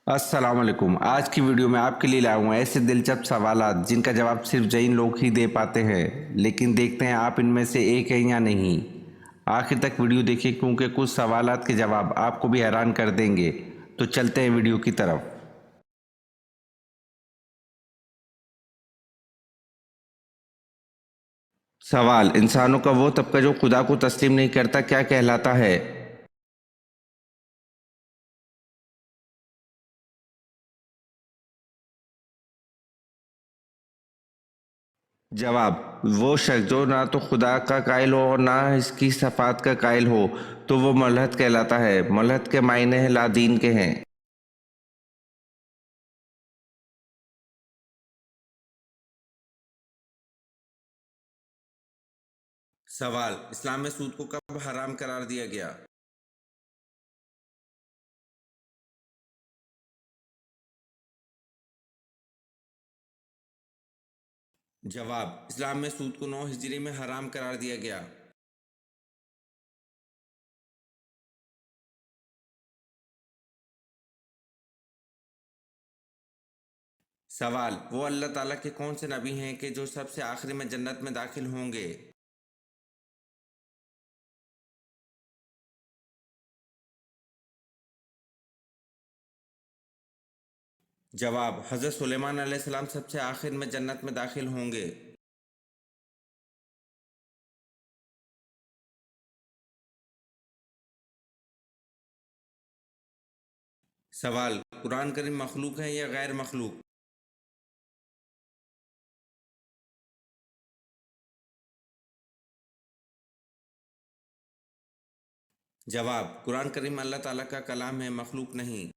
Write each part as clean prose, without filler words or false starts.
السلام علیکم۔ آج کی ویڈیو میں آپ کے لیے لایا ہوں ایسے دلچسپ سوالات جن کا جواب صرف جین لوگ ہی دے پاتے ہیں، لیکن دیکھتے ہیں آپ ان میں سے ایک ہیں یا نہیں۔ آخر تک ویڈیو دیکھیں کیونکہ کچھ سوالات کے جواب آپ کو بھی حیران کر دیں گے۔ تو چلتے ہیں ویڈیو کی طرف۔ سوال: انسانوں کا وہ طبقہ جو خدا کو تسلیم نہیں کرتا کیا کہلاتا ہے؟ جواب: وہ شخص جو نہ تو خدا کا قائل ہو اور نہ اس کی صفات کا قائل ہو تو وہ ملحد کہلاتا ہے۔ ملحد کے معنی لا دین کے ہیں۔ سوال: اسلام میں سود کو کب حرام قرار دیا گیا؟ جواب: اسلام میں سود کو 9 ہجری میں حرام قرار دیا گیا۔ سوال: وہ اللہ تعالیٰ کے کون سے نبی ہیں کہ جو سب سے آخری میں جنت میں داخل ہوں گے؟ جواب: حضرت سلیمان علیہ السلام سب سے آخر میں جنت میں داخل ہوں گے۔ سوال: قرآن کریم مخلوق ہے یا غیر مخلوق؟ جواب: قرآن کریم اللہ تعالیٰ کا کلام ہے، مخلوق نہیں۔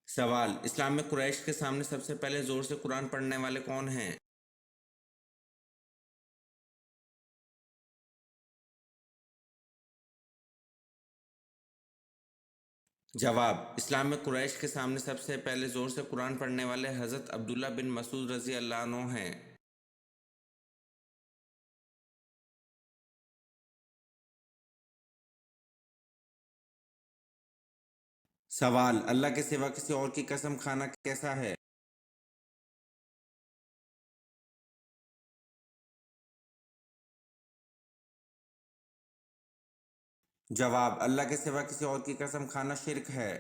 سوال: اسلام میں قریش کے سامنے سب سے پہلے زور سے قرآن پڑھنے والے کون ہیں؟ جواب: اسلام میں قریش کے سامنے سب سے پہلے زور سے قرآن پڑھنے والے حضرت عبداللہ بن مسعود رضی اللہ عنہ ہیں۔ سوال: اللہ کے سوا کسی اور کی قسم کھانا کیسا ہے؟ جواب: اللہ کے سوا کسی اور کی قسم کھانا شرک ہے۔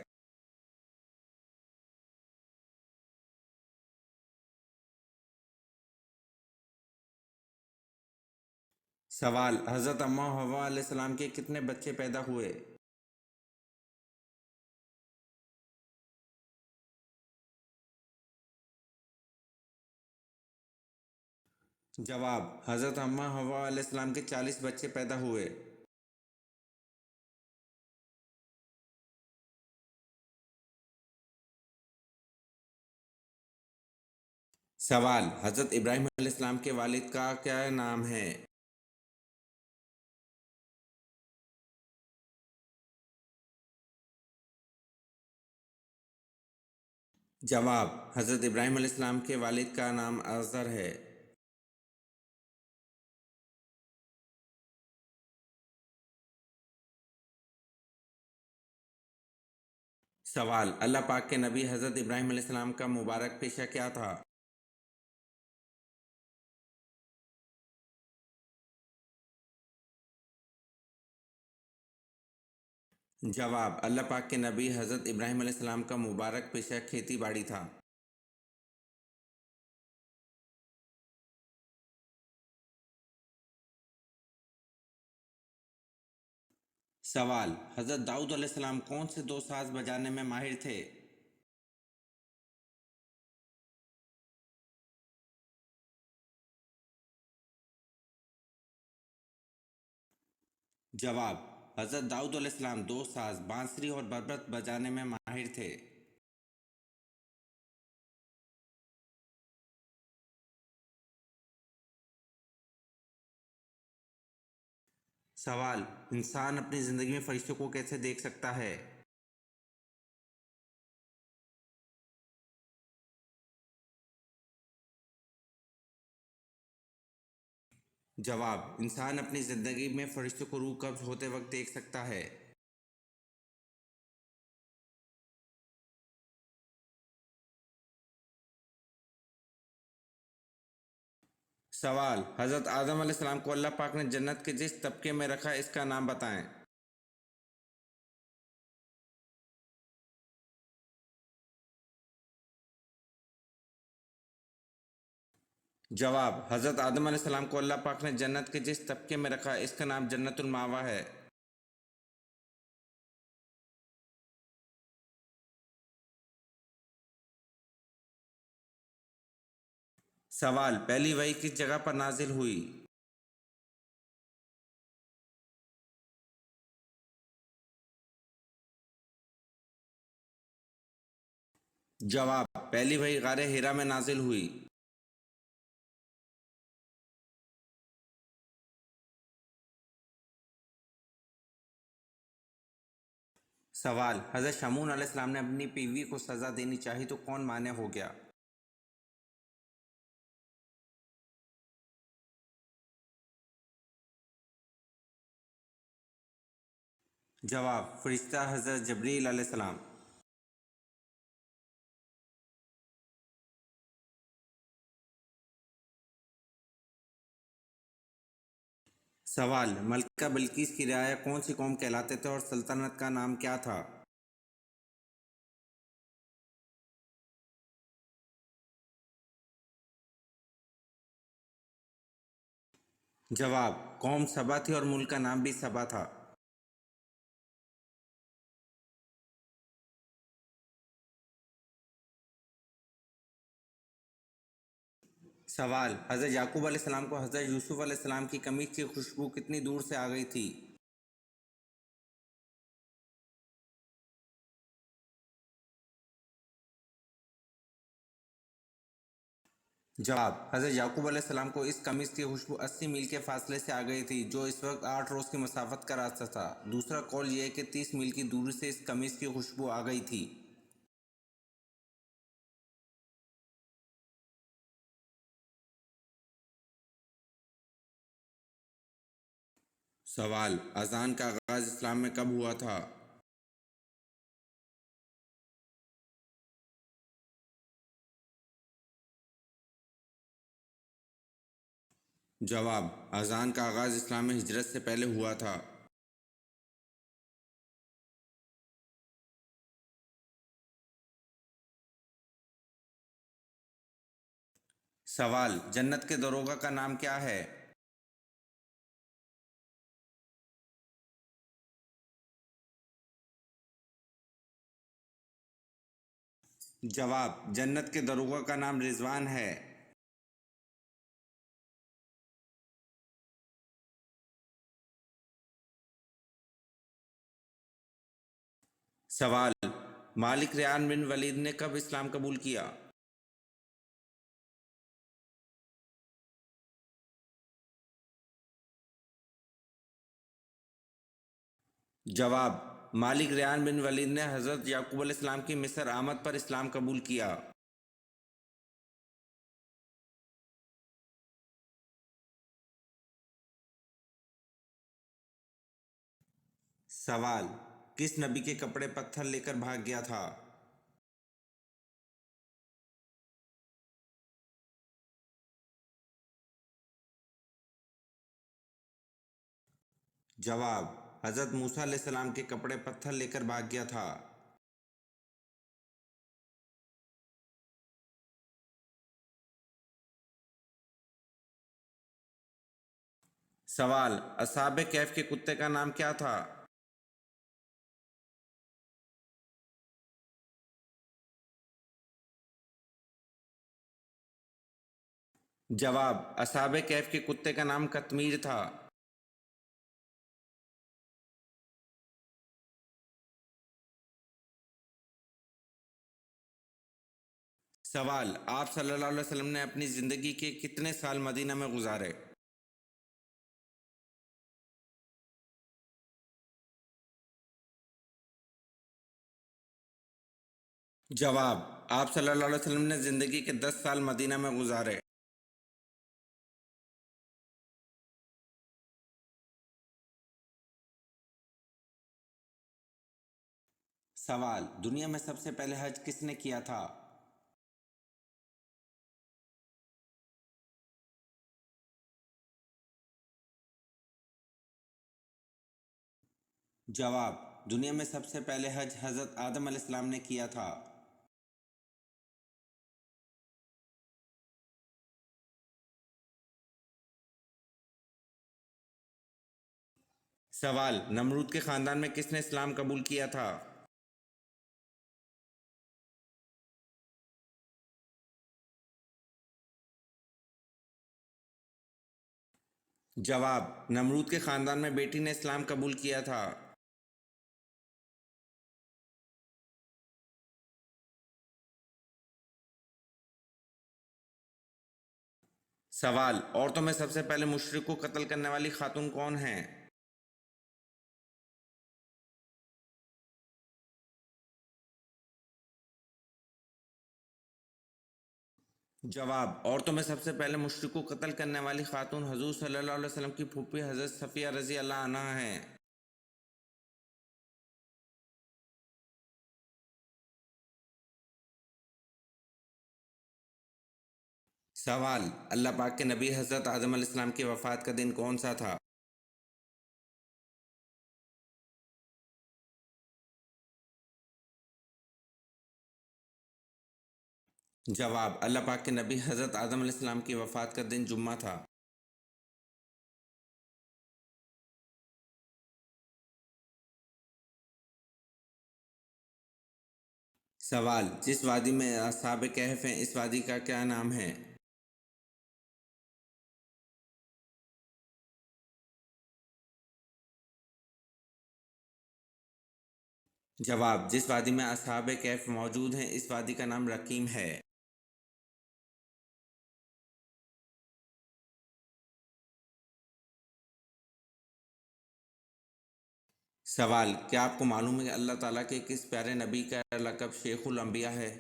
سوال: حضرت اماں حوا علیہ السلام کے کتنے بچے پیدا ہوئے؟ جواب: حضرت اماں حوا علیہ السلام کے 40 بچے پیدا ہوئے۔ سوال: حضرت ابراہیم علیہ السلام کے والد کا کیا نام ہے؟ جواب: حضرت ابراہیم علیہ السلام کے والد کا نام آزر ہے۔ سوال: اللہ پاک کے نبی حضرت ابراہیم علیہ السلام کا مبارک پیشہ کیا تھا؟ جواب: اللہ پاک کے نبی حضرت ابراہیم علیہ السلام کا مبارک پیشہ کھیتی باڑی تھا۔ سوال: حضرت داؤد علیہ السلام کون سے 2 ساز بجانے میں ماہر تھے؟ جواب: حضرت داؤد علیہ السلام 2 ساز بانسری اور بربط بجانے میں ماہر تھے۔ سوال: انسان اپنی زندگی میں فرشتوں کو کیسے دیکھ سکتا ہے؟ جواب: انسان اپنی زندگی میں فرشتوں کو روح قبض ہوتے وقت دیکھ سکتا ہے۔ سوال: حضرت آدم علیہ السلام کو اللہ پاک نے جنت کے جس طبقے میں رکھا اس کا نام بتائیں۔ جواب: حضرت آدم علیہ السلام کو اللہ پاک نے جنت کے جس طبقے میں رکھا اس کا نام جنت المأویٰ ہے۔ سوال: پہلی وحی کس جگہ پر نازل ہوئی؟ جواب: پہلی وحی غار حرا میں نازل ہوئی۔ سوال: حضرت شمعون علیہ السلام نے اپنی بیوی کو سزا دینی چاہی تو کون مانع ہو گیا؟ جواب: فرشتہ حضرت جبریل علیہ السلام۔ سوال: ملکہ بلقیس کی رعایا کون سی قوم کہلاتے تھے اور سلطنت کا نام کیا تھا؟ جواب: قوم سبا تھی اور ملک کا نام بھی سبا تھا۔ سوال: حضرت یعقوب علیہ السلام کو حضرت یوسف علیہ السلام کی قمیص کی خوشبو کتنی دور سے آ گئی تھی؟ جواب: حضرت یعقوب علیہ السلام کو اس قمیص کی خوشبو 80 میل کے فاصلے سے آ گئی تھی، جو اس وقت 8 روز کی مسافت کا راستہ تھا۔ دوسرا قول یہ ہے کہ 30 میل کی دوری سے اس قمیص کی خوشبو آ گئی تھی۔ سوال: اذان کا آغاز اسلام میں کب ہوا تھا؟ جواب: اذان کا آغاز اسلام میں ہجرت سے پہلے ہوا تھا۔ سوال: جنت کے دروغہ کا نام کیا ہے؟ جواب: جنت کے دروغہ کا نام رضوان ہے۔ سوال: مالک ریان بن ولید نے کب اسلام قبول کیا؟ جواب: مالک ریان بن ولید نے حضرت یعقوب علیہ السلام کی مصر آمد پر اسلام قبول کیا۔ سوال: کس نبی کے کپڑے پتھر لے کر بھاگ گیا تھا؟ جواب: حضرت موسیٰ علیہ السلام کے کپڑے پتھر لے کر بھاگ گیا تھا۔ سوال: اصحاب کہف کے کتے کا نام کیا تھا؟ جواب: اصحاب کہف کے کتے کا نام قطمیر تھا۔ سوال: آپ صلی اللہ علیہ وسلم نے اپنی زندگی کے کتنے سال مدینہ میں گزارے؟ جواب: آپ صلی اللہ علیہ وسلم نے زندگی کے 10 سال مدینہ میں گزارے۔ سوال: دنیا میں سب سے پہلے حج کس نے کیا تھا؟ جواب: دنیا میں سب سے پہلے حج حضرت آدم علیہ السلام نے کیا تھا۔ سوال: نمرود کے خاندان میں کس نے اسلام قبول کیا تھا؟ جواب: نمرود کے خاندان میں بیٹی نے اسلام قبول کیا تھا۔ سوال: عورتوں میں سب سے پہلے مشرک کو قتل کرنے والی خاتون کون ہیں؟ جواب: عورتوں میں سب سے پہلے مشرک کو قتل کرنے والی خاتون حضور صلی اللہ علیہ وسلم کی پھوپھی حضرت صفیہ رضی اللہ عنہا ہیں۔ سوال: اللہ پاک کے نبی حضرت آدم علیہ السلام کی وفات کا دن کون سا تھا؟ جواب: اللہ پاک کے نبی حضرت آدم علیہ السلام کی وفات کا دن جمعہ تھا۔ سوال: جس وادی میں اصحاب کہف ہیں اس وادی کا کیا نام ہے؟ جواب: جس وادی میں اصحاب کہف موجود ہیں اس وادی کا نام رقیم ہے۔ سوال: کیا آپ کو معلوم ہے کہ اللہ تعالیٰ کے کس پیارے نبی کا لقب شیخ الانبیاء ہے؟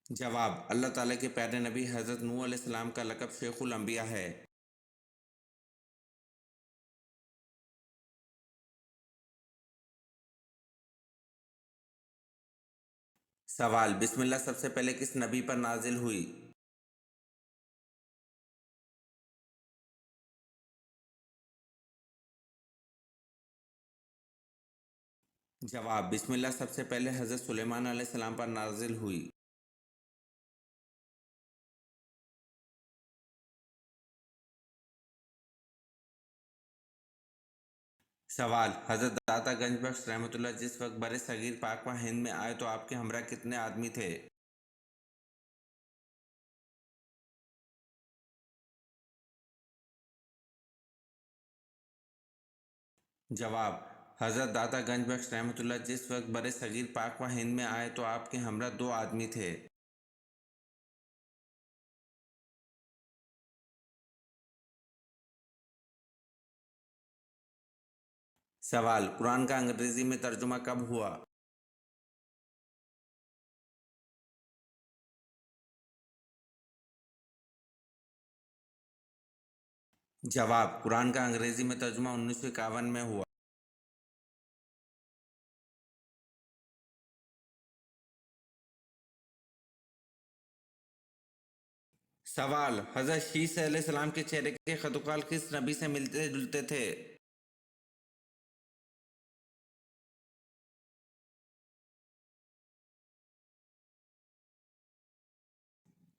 جواب: اللہ تعالیٰ کے پیارے نبی حضرت نوح علیہ السلام کا لقب شیخ الانبیاء ہے۔ سوال: بسم اللہ سب سے پہلے کس نبی پر نازل ہوئی؟ جواب: بسم اللہ سب سے پہلے حضرت سلیمان علیہ السلام پر نازل ہوئی۔ سوال: حضرت داتا گنج بخش رحمۃ اللہ جس وقت بر صغیر پاک و ہند میں آئے تو آپ کے ہمراہ کتنے آدمی تھے؟ جواب: حضرت داتا گنج بخش رحمۃ اللہ جس وقت بر صغیر پاک و ہند میں آئے تو آپ کے ہمراہ 2 آدمی تھے۔ سوال: قرآن کا انگریزی میں ترجمہ کب ہوا؟ جواب: قرآن کا انگریزی میں ترجمہ 1951 میں ہوا۔ سوال: حضرت شیس علیہ السلام کے چہرے کے خدوخال کس نبی سے ملتے جلتے تھے؟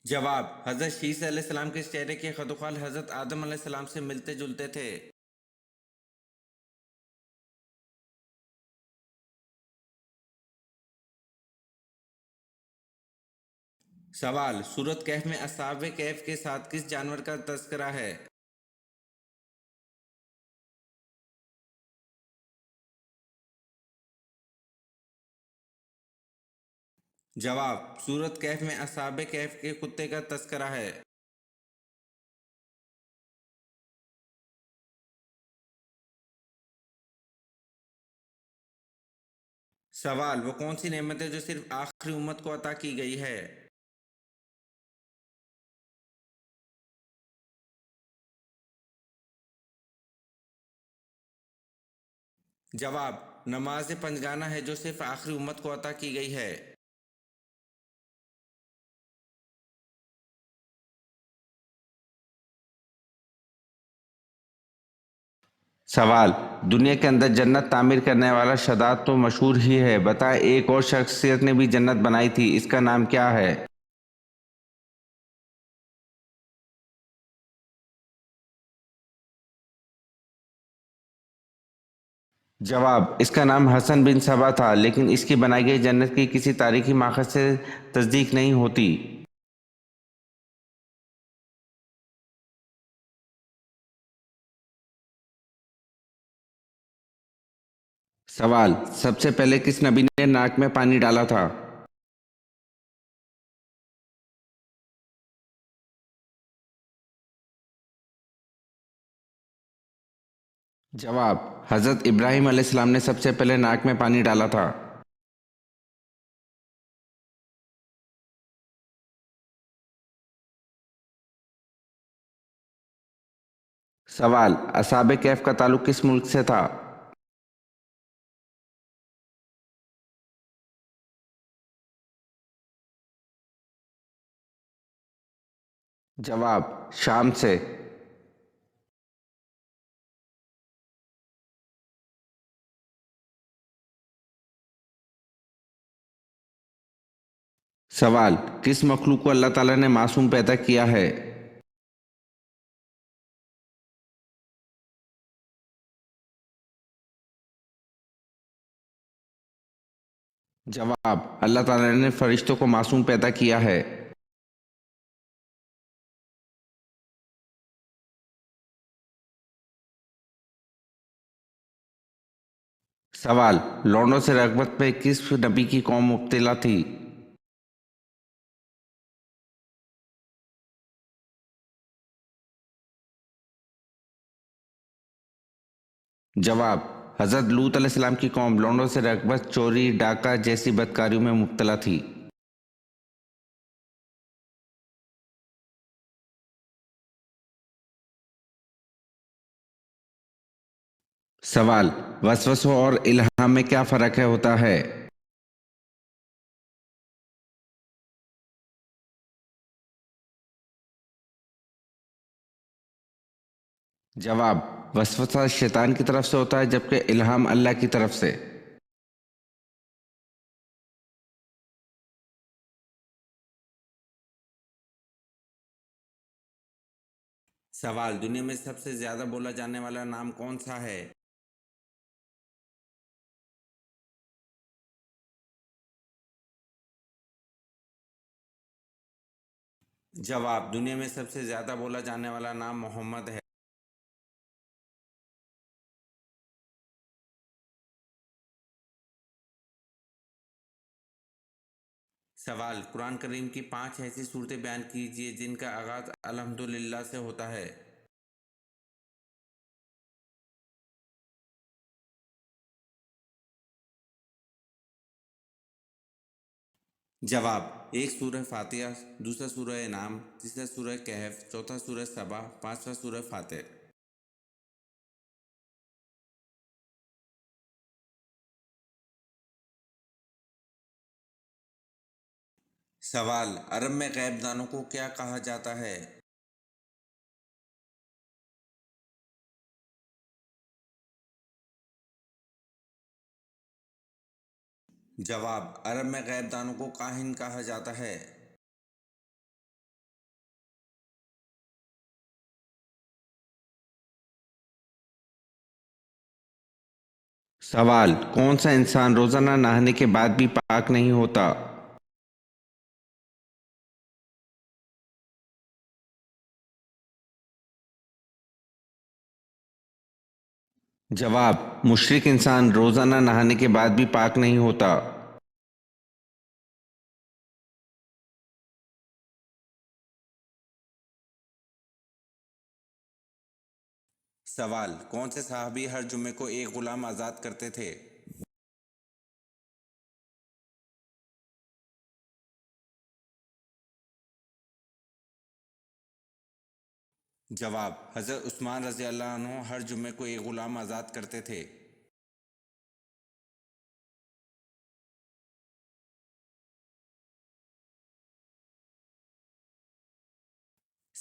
جواب: حضرت شیس علیہ السلام کے چہرے کے خدوخال حضرت آدم علیہ السلام سے ملتے جلتے تھے۔ سوال: سورۃ کہف میں اصحاب کہف کے ساتھ کس جانور کا تذکرہ ہے؟ جواب: سورۃ کہف میں اصحاب کہف کے کتے کا تذکرہ ہے۔ سوال: وہ کون سی نعمت ہے جو صرف آخری امت کو عطا کی گئی ہے؟ جواب: نماز پنجگانہ ہے جو صرف آخری امت کو عطا کی گئی ہے۔ سوال: دنیا کے اندر جنت تعمیر کرنے والا شداد تو مشہور ہی ہے، بتائیں ایک اور شخصیت نے بھی جنت بنائی تھی، اس کا نام کیا ہے؟ جواب: اس کا نام حسن بن صبا تھا، لیکن اس کی بنائی گئی جنت کی کسی تاریخی ماخذ سے تصدیق نہیں ہوتی۔ سوال: سب سے پہلے کس نبی نے ناک میں پانی ڈالا تھا؟ جواب: حضرت ابراہیم علیہ السلام نے سب سے پہلے ناک میں پانی ڈالا تھا۔ سوال: اصحاب کہف کا تعلق کس ملک سے تھا؟ جواب: شام سے۔ سوال: کس مخلوق کو اللہ تعالیٰ نے معصوم پیدا کیا ہے؟ جواب: اللہ تعالیٰ نے فرشتوں کو معصوم پیدا کیا ہے۔ سوال: لونڈوں سے رغبت پہ کس نبی کی قوم مبتلا تھی؟ جواب: حضرت لوط علیہ السلام کی قوم لونڈوں سے رغبت، چوری، ڈاکہ جیسی بدکاریوں میں مبتلا تھی۔ سوال: وسوسوں اور الہام میں کیا فرق ہوتا ہے؟ جواب: وسوسہ شیطان کی طرف سے ہوتا ہے، جبکہ الہام اللہ کی طرف سے۔ سوال: دنیا میں سب سے زیادہ بولا جانے والا نام کون سا ہے؟ جواب: دنیا میں سب سے زیادہ بولا جانے والا نام محمد ہے۔ سوال: قرآن کریم کی 5 ایسی صورتیں بیان کیجئے جن کا آغاز الحمدللہ سے ہوتا ہے۔ جواب: ایک سورہ فاتحہ، دوسرا سورہ انعام، تیسرا سورہ کہف، چوتھا سورہ سبا، پانچواں سورہ فاتر۔ سوال: عرب میں غیب دانوں کو کیا کہا جاتا ہے؟ جواب: عرب میں غیب دانوں کو کاہن کہا جاتا ہے۔ سوال: کون سا انسان روزانہ نہانے کے بعد بھی پاک نہیں ہوتا؟ جواب: مشرک انسان روزانہ نہانے کے بعد بھی پاک نہیں ہوتا۔ سوال: کون سے صحابی ہر جمعے کو ایک غلام آزاد کرتے تھے؟ جواب: حضرت عثمان رضی اللہ عنہ ہر جمعے کو ایک غلام آزاد کرتے تھے۔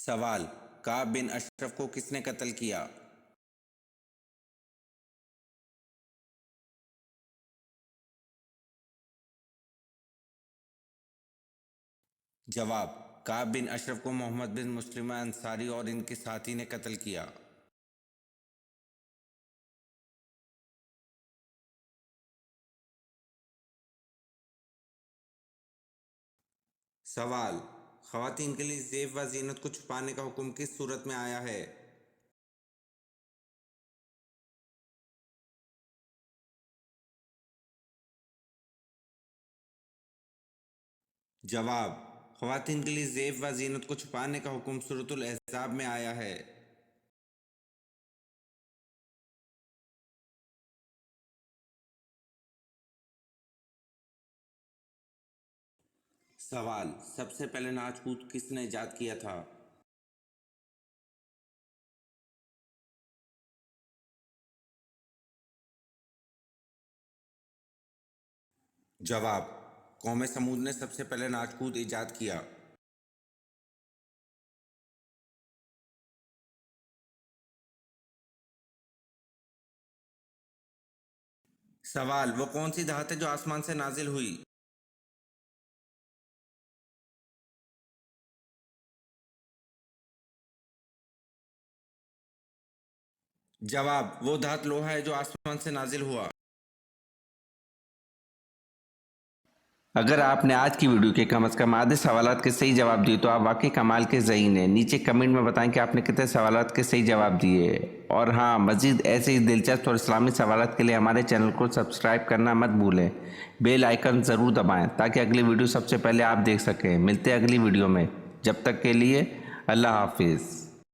سوال: کعب بن اشرف کو کس نے قتل کیا؟ جواب: کعب بن اشرف کو محمد بن مسلمہ انصاری اور ان کے ساتھی نے قتل کیا۔ سوال: خواتین کے لیے زیب و زینت کو چھپانے کا حکم کس صورت میں آیا ہے؟ جواب: خواتین کے لیے زیب و زینت کو چھپانے کا حکم سورۃ الاحزاب میں آیا ہے۔ سوال: سب سے پہلے ناچ کود کس نے ایجاد کیا تھا؟ جواب: قوم سمود نے سب سے پہلے ناچ کود ایجاد کیا۔ سوال: وہ کون سی دھات ہے جو آسمان سے نازل ہوئی؟ جواب: وہ دھات لوہا ہے جو آسمان سے نازل ہوا۔ اگر آپ نے آج کی ویڈیو کے کم از کم آدھے سوالات کے صحیح جواب دیے تو آپ واقعی کمال کے ذہین ہیں۔ نیچے کمنٹ میں بتائیں کہ آپ نے کتنے سوالات کے صحیح جواب دیے، اور ہاں، مزید ایسے ہی دلچسپ اور اسلامی سوالات کے لیے ہمارے چینل کو سبسکرائب کرنا مت بھولیں۔ بیل آئیکن ضرور دبائیں تاکہ اگلی ویڈیو سب سے پہلے آپ دیکھ سکیں۔ ملتے ہیں اگلی ویڈیو میں، جب تک کے لیے اللہ حافظ۔